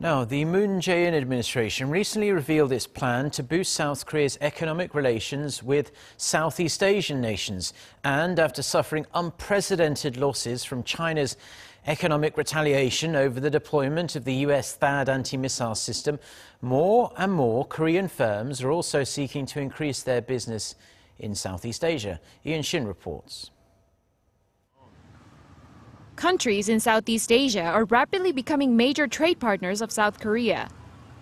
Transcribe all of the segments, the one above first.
Now, the Moon Jae-in administration recently revealed its plan to boost South Korea's economic relations with Southeast Asian nations. And after suffering unprecedented losses from China's economic retaliation over the deployment of the US THAAD anti-missile system, more and more Korean firms are also seeking to increase their business in Southeast Asia. Unshin reports. Countries in Southeast Asia are rapidly becoming major trade partners of South Korea.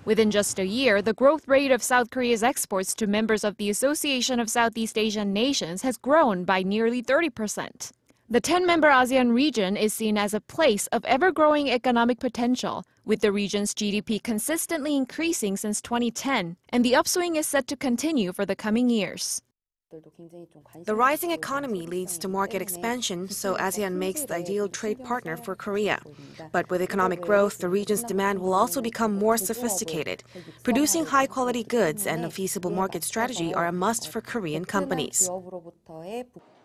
Within just a year, the growth rate of South Korea's exports to members of the Association of Southeast Asian Nations has grown by nearly 30%. The 10-member ASEAN region is seen as a place of ever-growing economic potential, with the region's GDP consistently increasing since 2010, and the upswing is set to continue for the coming years. The rising economy leads to market expansion, so ASEAN makes the ideal trade partner for Korea. But with economic growth, the region's demand will also become more sophisticated. Producing high-quality goods and a feasible market strategy are a must for Korean companies.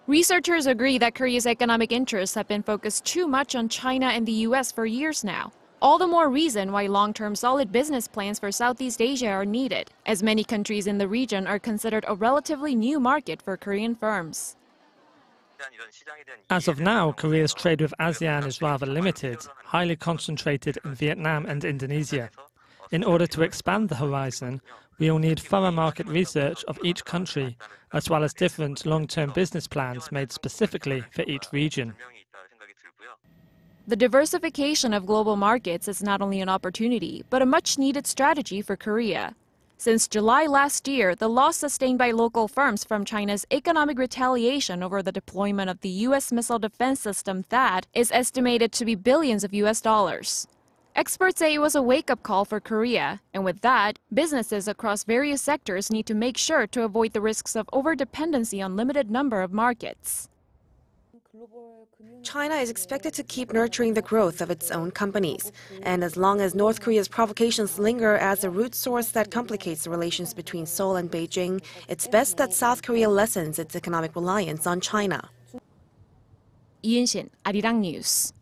Researchers agree that Korea's economic interests have been focused too much on China and the US for years now. All the more reason why long-term solid business plans for Southeast Asia are needed, as many countries in the region are considered a relatively new market for Korean firms. As of now, Korea's trade with ASEAN is rather limited, highly concentrated in Vietnam and Indonesia. In order to expand the horizon, we will need thorough market research of each country, as well as different long-term business plans made specifically for each region. The diversification of global markets is not only an opportunity, but a much-needed strategy for Korea. Since July last year, the loss sustained by local firms from China's economic retaliation over the deployment of the U.S. missile defense system THAAD is estimated to be billions of US dollars. Experts say it was a wake-up call for Korea, and with that, businesses across various sectors need to make sure to avoid the risks of over-dependency on limited number of markets. China is expected to keep nurturing the growth of its own companies. And as long as North Korea's provocations linger as a root source that complicates the relations between Seoul and Beijing, it's best that South Korea lessens its economic reliance on China. Unshin, Arirang News.